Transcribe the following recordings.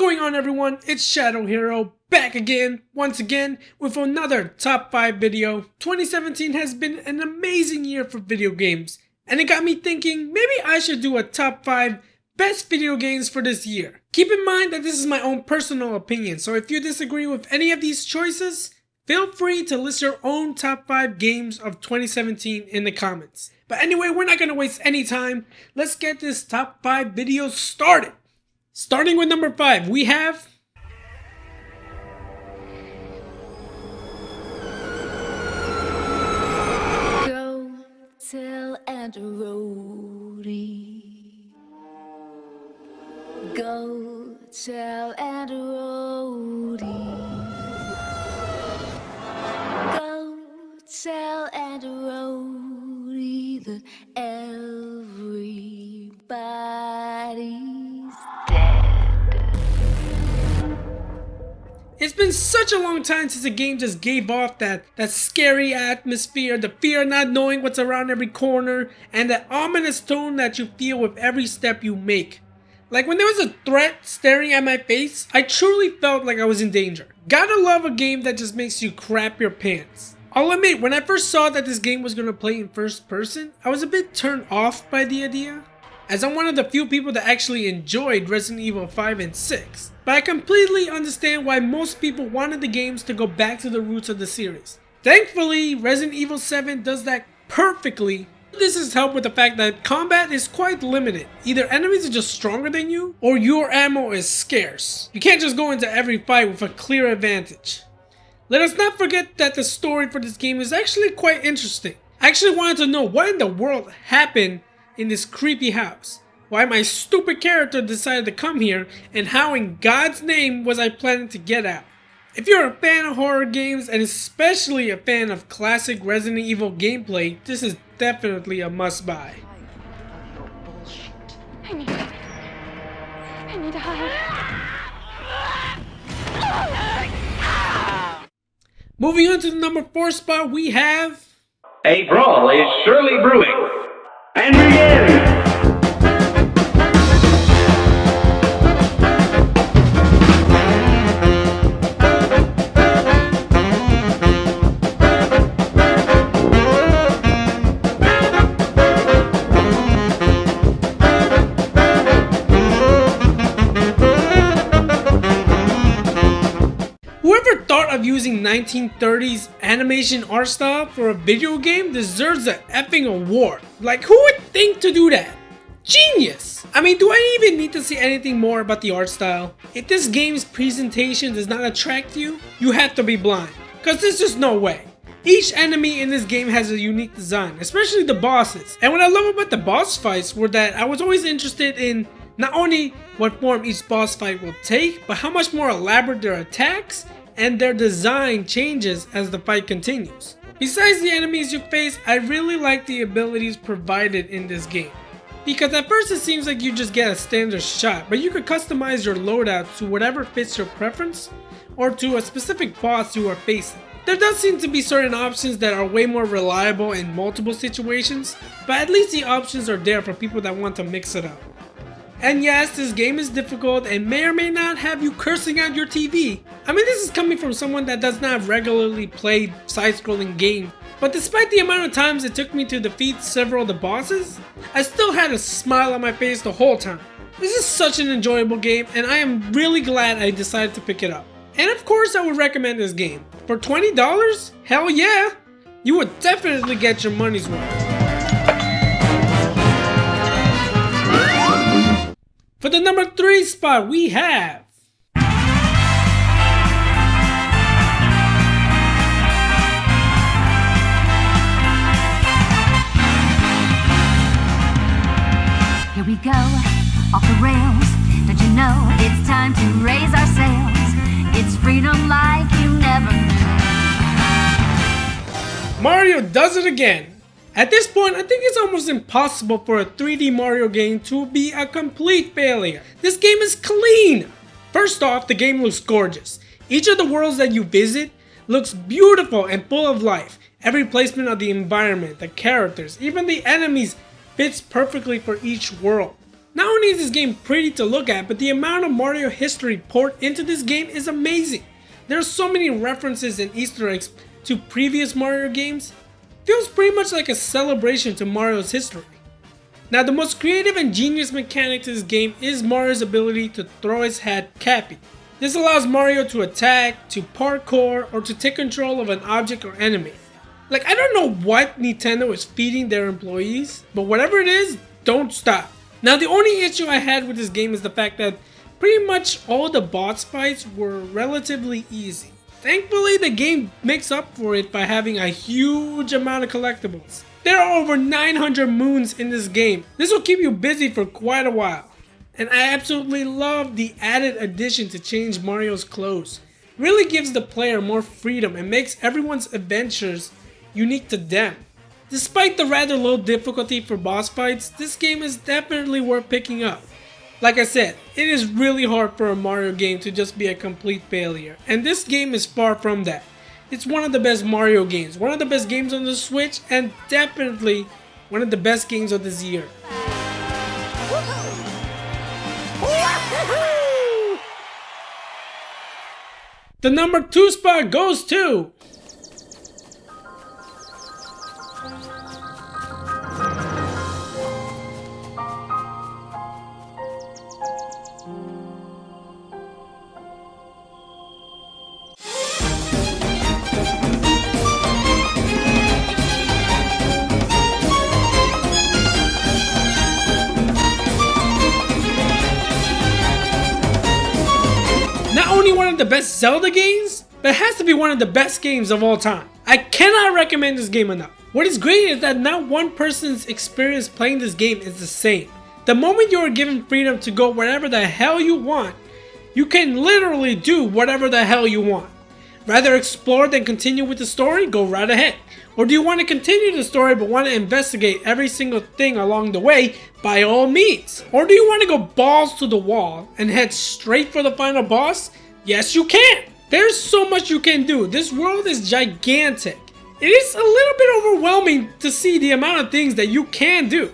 going on, everyone? It's Shadow Hero back again, once again, with another top 5 video. 2017 has been an amazing year for video games, and it got me thinking maybe I should do a top 5 best video games for this year. Keep in mind that this is my own personal opinion, so if you disagree with any of these choices, feel free to list your own top 5 games of 2017 in the comments. But anyway, we're not going to waste any time. Let's get this top 5 video started. Starting with number 5, we have Go tell Aunt Rhodey. Go tell Aunt Rhodey. Go tell Aunt Rhodey that everybody's dead. It's been such a long time since a game just gave off that scary atmosphere, the fear of not knowing what's around every corner, and that ominous tone that you feel with every step you make. Like when there was a threat staring at my face, I truly felt like I was in danger. Gotta love a game that just makes you crap your pants. I'll admit, when I first saw that this game was gonna play in first person, I was a bit turned off by the idea, as I'm one of the few people that actually enjoyed Resident Evil 5 and 6. But I completely understand why most people wanted the games to go back to the roots of the series. Thankfully, Resident Evil 7 does that perfectly. This is helped with the fact that combat is quite limited. Either enemies are just stronger than you, or your ammo is scarce. You can't just go into every fight with a clear advantage. Let us not forget that the story for this game is actually quite interesting. I actually wanted to know what in the world happened in this creepy house, why my stupid character decided to come here, and how in God's name was I planning to get out. If you're a fan of horror games, and especially a fan of classic Resident Evil gameplay, this is definitely a must-buy. I need to hide. Moving on to the number 4 spot, we have A brawl is surely brewing. And begin! Whoever thought of using 1930s animation art style for a video game deserves an effing award. Like, who would think to do that? Genius! I mean, do I even need to say anything more about the art style? If this game's presentation does not attract you, you have to be blind. Cause there's just no way. Each enemy in this game has a unique design, especially the bosses. And what I love about the boss fights were that I was always interested in not only what form each boss fight will take, but how much more elaborate their attacks and their design changes as the fight continues. Besides the enemies you face, I really like the abilities provided in this game. Because at first it seems like you just get a standard shot, but you could customize your loadout to whatever fits your preference, or to a specific boss you are facing. There does seem to be certain options that are way more reliable in multiple situations, but at least the options are there for people that want to mix it up. And yes, this game is difficult and may or may not have you cursing at your TV. I mean, this is coming from someone that does not regularly play side-scrolling games, but despite the amount of times it took me to defeat several of the bosses, I still had a smile on my face the whole time. This is such an enjoyable game, and I am really glad I decided to pick it up. And of course, I would recommend this game. For $20? Hell yeah! You would definitely get your money's worth. For the number 3 spot, we have Here we go, off the rails. Don't you know it's time to raise our sails? It's freedom like you never knew. Mario does it again. At this point, I think it's almost impossible for a 3D Mario game to be a complete failure. This game is clean! First off, the game looks gorgeous. Each of the worlds that you visit looks beautiful and full of life. Every placement of the environment, the characters, even the enemies fits perfectly for each world. Not only is this game pretty to look at, but the amount of Mario history poured into this game is amazing. There are so many references and Easter eggs to previous Mario games. Feels pretty much like a celebration to Mario's history. Now, the most creative and genius mechanic to this game is Mario's ability to throw his hat Cappy. This allows Mario to attack, to parkour, or to take control of an object or enemy. Like, I don't know what Nintendo is feeding their employees, but whatever it is, don't stop. Now, the only issue I had with this game is the fact that pretty much all the boss fights were relatively easy. Thankfully, the game makes up for it by having a huge amount of collectibles. There are over 900 moons in this game. This will keep you busy for quite a while. And I absolutely love the added addition to change Mario's clothes. Really gives the player more freedom and makes everyone's adventures unique to them. Despite the rather low difficulty for boss fights, this game is definitely worth picking up. Like I said, it is really hard for a Mario game to just be a complete failure, and this game is far from that. It's one of the best Mario games, one of the best games on the Switch, and definitely one of the best games of this year. The number 2 spot goes to... one of the best Zelda games, but it has to be one of the best games of all time. I cannot recommend this game enough. What is great is that not one person's experience playing this game is the same. The moment you are given freedom to go wherever the hell you want, you can literally do whatever the hell you want. Rather explore than continue with the story? Go right ahead. Or do you want to continue the story but want to investigate every single thing along the way? By all means. Or do you want to go balls to the wall and head straight for the final boss? Yes, you can. There's so much you can do. This world is gigantic. It is a little bit overwhelming to see the amount of things that you can do.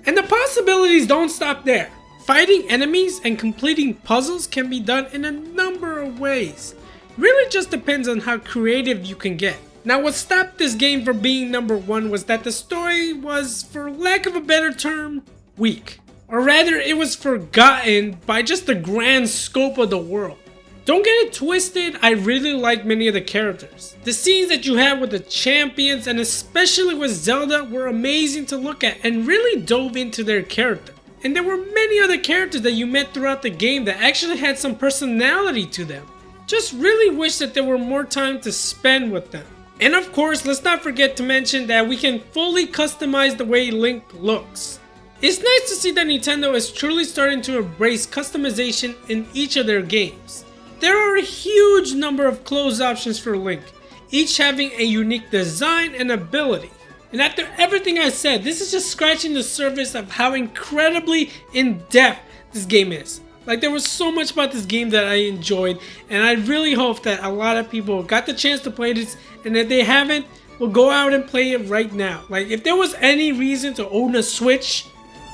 And the possibilities don't stop there. Fighting enemies and completing puzzles can be done in a number of ways. Really just depends on how creative you can get. Now, what stopped this game from being number 1 was that the story was, for lack of a better term, weak. Or rather, it was forgotten by just the grand scope of the world. Don't get it twisted, I really like many of the characters. The scenes that you have with the champions and especially with Zelda were amazing to look at and really dove into their character. And there were many other characters that you met throughout the game that actually had some personality to them. Just really wish that there were more time to spend with them. And of course, let's not forget to mention that we can fully customize the way Link looks. It's nice to see that Nintendo is truly starting to embrace customization in each of their games. There are a huge number of clothes options for Link, each having a unique design and ability. And after everything I said, this is just scratching the surface of how incredibly in-depth this game is. Like, there was so much about this game that I enjoyed, and I really hope that a lot of people got the chance to play this, and if they haven't, will go out and play it right now. Like, if there was any reason to own a Switch,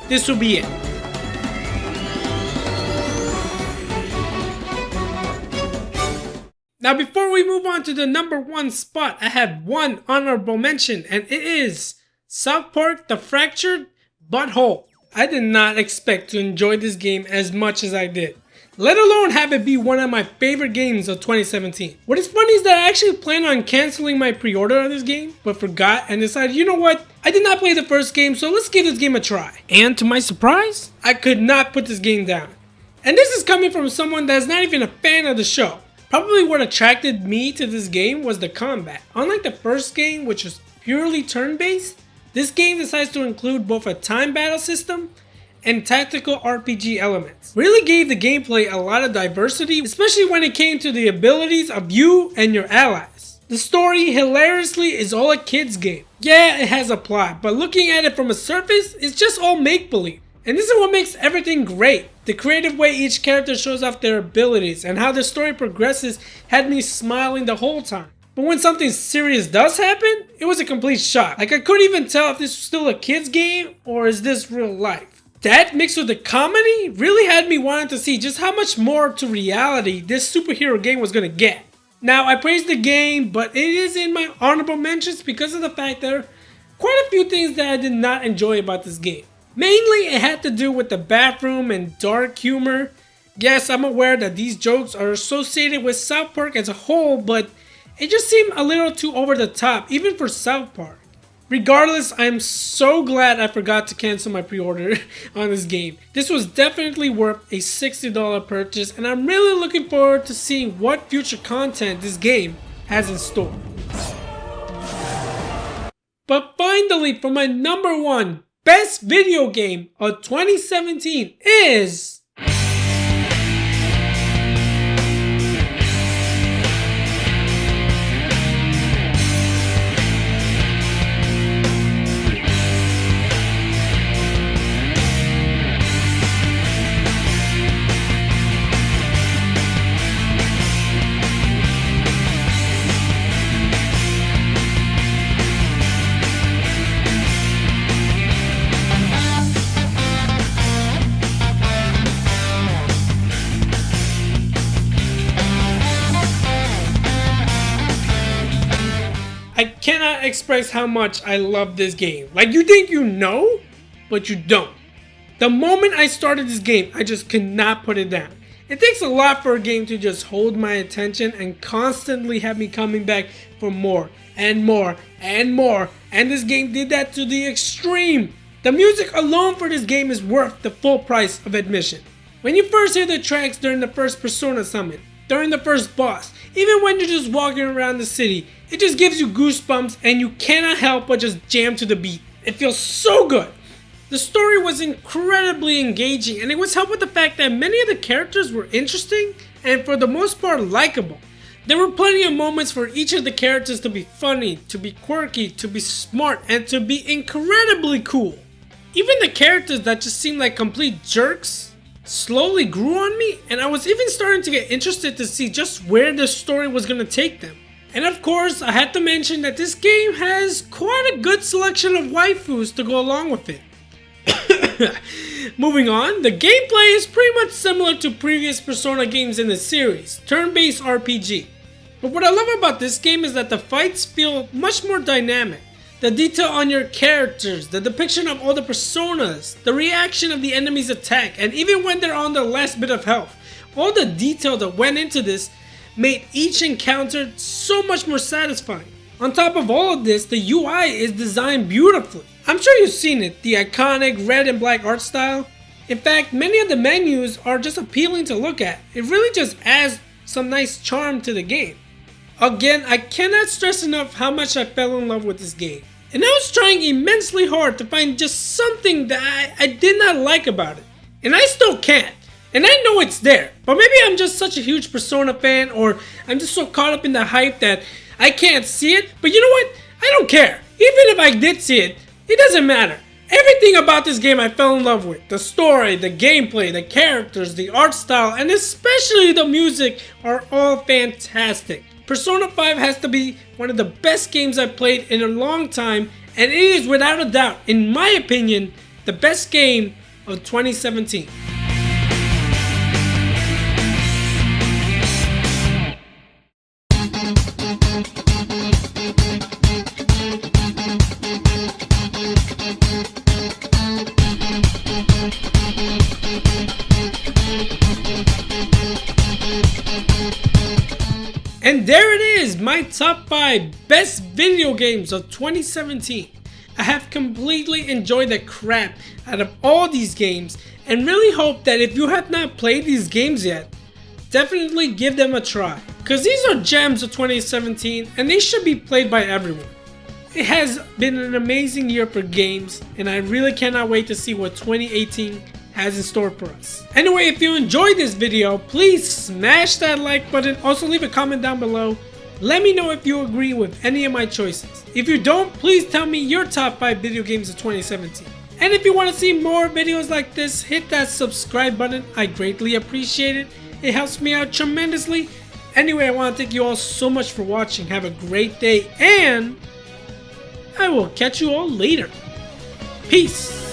this would be it. Now, before we move on to the number 1 spot, I have one honorable mention, and it is South Park: The Fractured Butthole. I did not expect to enjoy this game as much as I did, let alone have it be one of my favorite games of 2017. What is funny is that I actually planned on canceling my pre-order of this game, but forgot and decided, you know what, I did not play the first game, so let's give this game a try. And to my surprise, I could not put this game down. And this is coming from someone that's not even a fan of the show. Probably what attracted me to this game was the combat. Unlike the first game, which was purely turn-based, this game decides to include both a time battle system and tactical RPG elements. Really gave the gameplay a lot of diversity, especially when it came to the abilities of you and your allies. The story, hilariously, is all a kid's game. Yeah, it has a plot, but looking at it from a surface, it's just all make-believe. And this is what makes everything great. The creative way each character shows off their abilities and how the story progresses had me smiling the whole time. But when something serious does happen, it was a complete shock. Like, I couldn't even tell if this was still a kid's game or is this real life. That mixed with the comedy really had me wanting to see just how much more to reality this superhero game was gonna get. Now, I praised the game, but it is in my honorable mentions because of the fact there are quite a few things that I did not enjoy about this game. Mainly, it had to do with the bathroom and dark humor. Yes, I'm aware that these jokes are associated with South Park as a whole, but it just seemed a little too over the top, even for South Park. Regardless, I'm so glad I forgot to cancel my pre-order on this game. This was definitely worth a $60 purchase, and I'm really looking forward to seeing what future content this game has in store. But finally, for my number one best video game of 2017 is... I cannot express how much I love this game. Like, you think you know, but you don't. The moment I started this game, I just could not put it down. It takes a lot for a game to just hold my attention and constantly have me coming back for more and more and more. And this game did that to the extreme. The music alone for this game is worth the full price of admission. When you first hear the tracks during the first Persona summon, during the first boss, even when you're just walking around the city, it just gives you goosebumps and you cannot help but just jam to the beat. It feels so good. The story was incredibly engaging, and it was helped with the fact that many of the characters were interesting and for the most part likable. There were plenty of moments for each of the characters to be funny, to be quirky, to be smart, and to be incredibly cool. Even the characters that just seemed like complete jerks slowly grew on me, and I was even starting to get interested to see just where the story was going to take them. And of course, I had to mention that this game has quite a good selection of waifus to go along with it. Moving on, the gameplay is pretty much similar to previous Persona games in the series, turn-based RPG. But what I love about this game is that the fights feel much more dynamic. The detail on your characters, the depiction of all the personas, the reaction of the enemy's attack, and even when they're on their last bit of health, all the detail that went into this made each encounter so much more satisfying. On top of all of this, the UI is designed beautifully. I'm sure you've seen it, the iconic red and black art style. In fact, many of the menus are just appealing to look at. It really just adds some nice charm to the game. Again, I cannot stress enough how much I fell in love with this game. And I was trying immensely hard to find just something that I did not like about it. And I still can't. And I know it's there. But maybe I'm just such a huge Persona fan, or I'm just so caught up in the hype that I can't see it. But you know what? I don't care. Even if I did see it, it doesn't matter. Everything about this game I fell in love with. The story, the gameplay, the characters, the art style, and especially the music are all fantastic. Persona 5 has to be one of the best games I've played in a long time, and it is without a doubt, in my opinion, the best game of 2017. And there it is, my top 5 best video games of 2017. I have completely enjoyed the crap out of all these games and really hope that if you have not played these games yet, definitely give them a try. Cause these are gems of 2017 and they should be played by everyone. It has been an amazing year for games and I really cannot wait to see what 2018 has in store for us. Anyway, if you enjoyed this video, please smash that like button. Also leave a comment down below. Let me know if you agree with any of my choices. If you don't, please tell me your top 5 video games of 2017. And if you want to see more videos like this, hit that subscribe button. I greatly appreciate it. It helps me out tremendously. Anyway, I want to thank you all so much for watching. Have a great day and I will catch you all later. Peace.